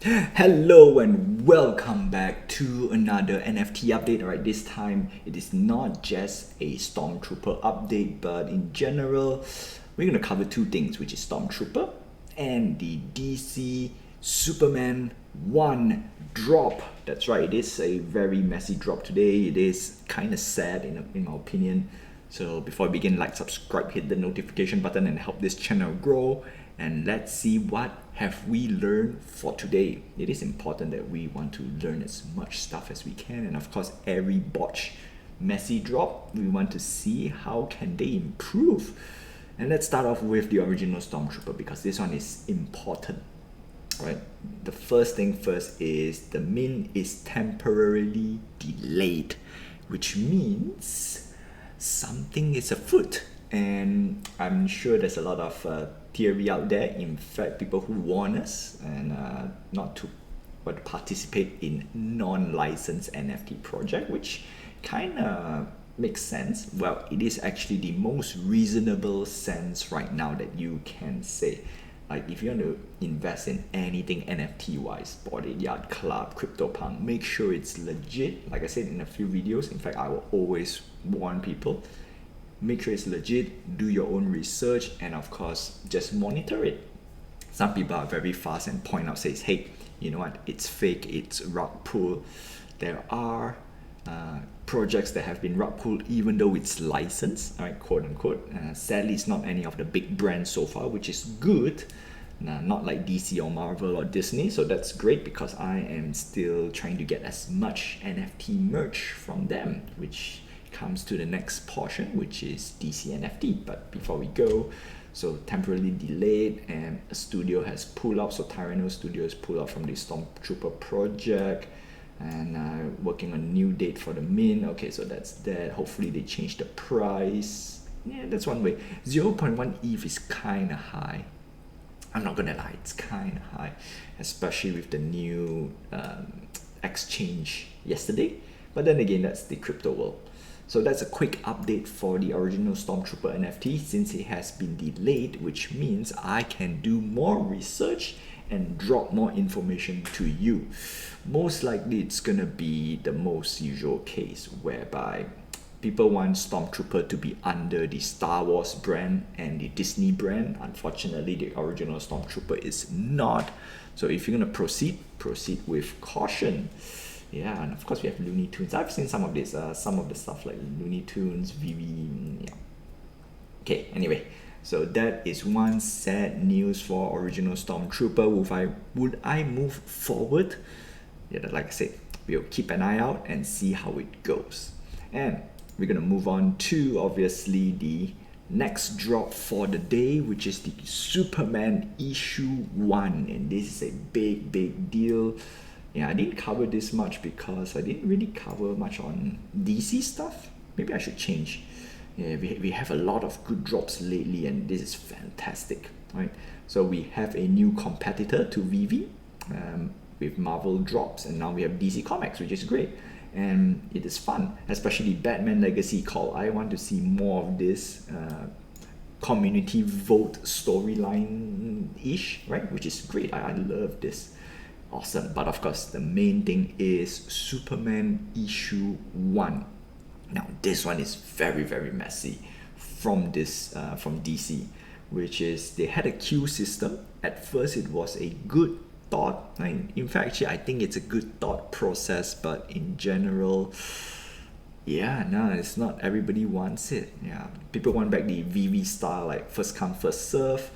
Hello and welcome back to another NFT update. Alright, this time it is not just a Stormtrooper update, but in general, we're going to cover two things, which is Stormtrooper and the DC Superman 1 drop. That's right, it is a very messy drop today. It is kind of sad in my opinion. So before I begin, like, subscribe, hit the notification button and help this channel grow. And let's see what have we learned for today. It is important that we want to learn as much stuff as we can, and of course every botch messy drop we want to see how can they improve. And let's start off with the original Stormtrooper because this one is important. Right, the first thing first is the mint is temporarily delayed, which means something is afoot. And I'm sure there's a lot of theory out there, in fact people who warn us and not to participate in non-licensed NFT project, which kind of makes sense. Well, it is actually the most reasonable sense right now that you can say. Like, if you want to invest in anything NFT wise, Bored Yard Club, CryptoPunk, make sure it's legit. Like I said in a few videos, in fact I will always warn people, make sure it's legit, do your own research, and of course just monitor it. Some people are very fast and point out, says, hey, you know what, it's fake, it's rug pull. There are projects that have been rug pulled even though it's licensed, right, quote unquote. Sadly it's not any of the big brands so far, which is good. Not like DC or Marvel or Disney, so that's great because I am still trying to get as much NFT merch from them, which comes to the next portion, which is DC NFT. But before we go, so temporarily delayed and a studio has pulled out. So Tyranno Studio has pulled out from the Stormtrooper project and working on a new date for the mint. Okay, so that's that. Hopefully they change the price. Yeah, that's one way. 0.1 ETH is kind of high. I'm not gonna lie, it's kind of high, especially with the new exchange yesterday. But then again, that's the crypto world. So that's a quick update for the original Stormtrooper NFT since it has been delayed, which means I can do more research and drop more information to you. Most likely it's gonna be the most usual case whereby people want Stormtrooper to be under the Star Wars brand and the Disney brand. Unfortunately, the original Stormtrooper is not. So if you're gonna proceed with caution. Yeah, and of course we have Looney Tunes. I've seen some of this, some of the stuff like Looney Tunes, VV, yeah. Okay, anyway, so that is one sad news for original Stormtrooper. Would I move forward? Yeah, like I said, we'll keep an eye out and see how it goes. And we're gonna move on to obviously the next drop for the day, which is the Superman issue 1, and this is a big deal. Yeah, I didn't cover this much because I didn't really cover much on DC stuff. Maybe I should change. Yeah, we have a lot of good drops lately and this is fantastic, right? So we have a new competitor to VV with Marvel drops, and now we have DC Comics, which is great. And it is fun, especially Batman Legacy Call. I want to see more of this community vote storyline-ish, right? Which is great. I love this. Awesome. But of course the main thing is Superman issue 1. Now this one is very messy from DC, which is they had a queue system. At first it was a good thought. In fact, actually, I think it's a good thought process, but in general, yeah, no, it's not everybody wants it. Yeah, people want back the VV style, like first come first serve.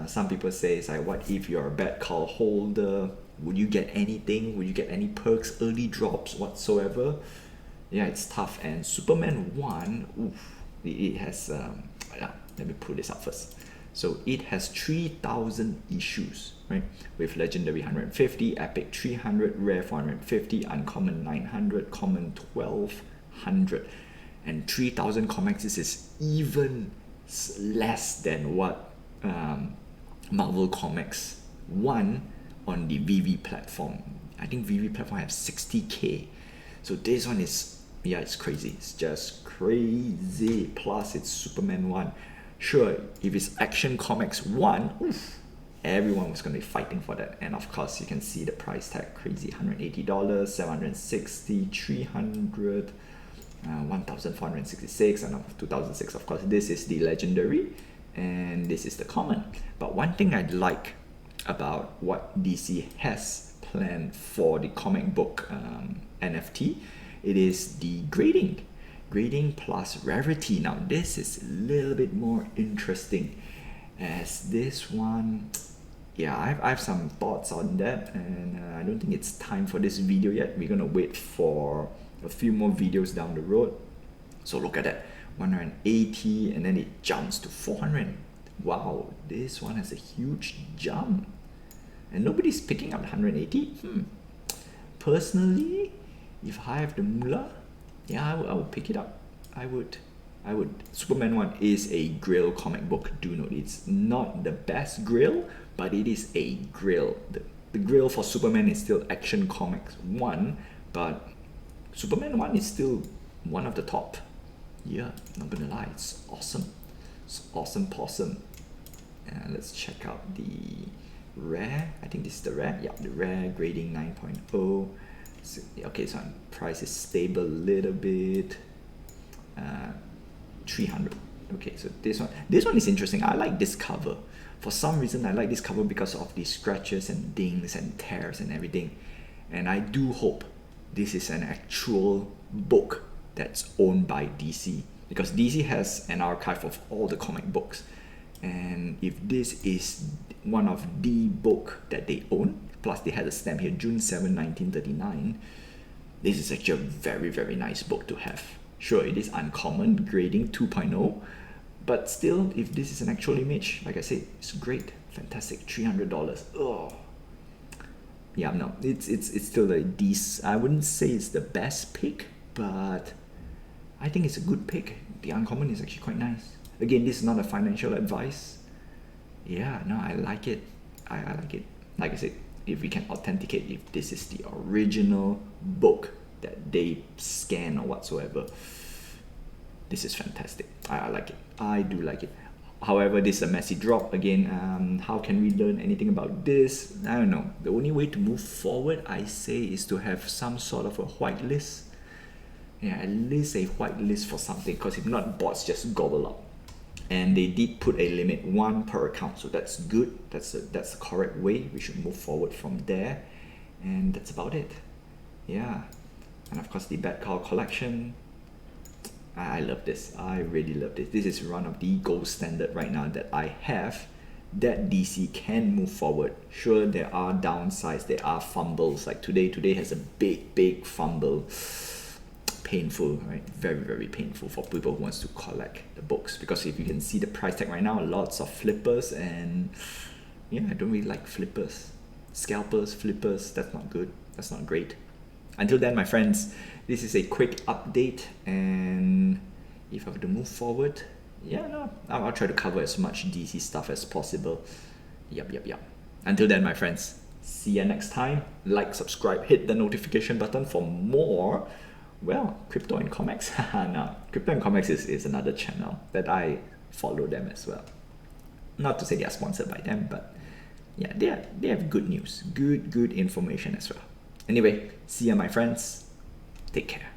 Some people say it's like, what if you're a bad call holder? Would you get anything? Would you get any perks, early drops whatsoever? Yeah, it's tough. And Superman 1, oof, it has, yeah, let me pull this up first. So it has 3,000 issues, right? With Legendary 150, Epic 300, Rare 450, Uncommon 900, Common 1,200. And 3,000 comics is even less than what Marvel Comics 1 on the VV platform. I think VV platform has 60k. So this one is, yeah, it's crazy. It's just crazy. Plus it's Superman 1. Sure, if it's Action Comics 1, oof, Everyone was going to be fighting for that. And of course, you can see the price tag, crazy, $180, $760, $300, 1,466, and 2006. Of course, this is the legendary, and this is the common. But one thing I like about what DC has planned for the comic book NFT, it is the grading plus rarity. Now this is a little bit more interesting, as this one, yeah, I have some thoughts on that, and I don't think it's time for this video yet. We're gonna wait for a few more videos down the road. So look at that, 180, and then it jumps to 400. Wow, this one has a huge jump, and nobody's picking up 180. Personally, if I have the moolah, yeah, I would pick it up. I would. Superman 1 is a Grail comic book. Do note, it's not the best Grail, but it is a Grail. The Grail for Superman is still Action Comics 1, but Superman 1 is still one of the top. Yeah, not gonna lie, it's awesome. It's awesome possum. Let's check out the rare. I think this is the rare. Yeah, the rare, grading 9.0. So, okay, so price is stable a little bit. 300. Okay, so this one is interesting. I like this cover. For some reason, I like this cover because of the scratches and dings and tears and everything. And I do hope this is an actual book that's owned by DC, because DC has an archive of all the comic books. And if this is one of the book that they own, plus they had a stamp here, June 7, 1939, this is actually a very, very nice book to have. Sure, it is uncommon, grading 2.0, but still, if this is an actual image, like I said, it's great, fantastic, $300. Oh, yeah, no, it's still a decent. I wouldn't say it's the best pick, but I think it's a good pick. The uncommon is actually quite nice. Again, this is not a financial advice. Yeah, no, I like it. I like it. Like I said, if we can authenticate if this is the original book that they scan or whatsoever, this is fantastic. I like it. I do like it. However, this is a messy drop. Again, how can we learn anything about this? I don't know. The only way to move forward, I say, is to have some sort of a whitelist. Yeah, at least a whitelist for something, because if not, bots just gobble up. And they did put a limit, 1 per account, so that's good. That's the correct way. We should move forward from there, and that's about it. Yeah, and of course the Bad Cow collection. I love this. I really love this. This is one of the gold standard right now that I have, that DC can move forward. Sure, there are downsides, there are fumbles. Like today has a big fumble. Painful, right? Very, very painful for people who wants to collect the books, because if you can see the price tag right now, lots of flippers, and yeah, I don't really like flippers. Scalpers, flippers, that's not good. That's not great. Until then, my friends, this is a quick update, and if I were to move forward, yeah, no, I'll try to cover as much DC stuff as possible. Yup. Until then, my friends, see ya next time. Like, subscribe, hit the notification button for more. Well, Crypto and Comics. No, Crypto and Comics is another channel that I follow them as well. Not to say they are sponsored by them, but yeah, they have good news, good information as well. Anyway, see ya, my friends. Take care.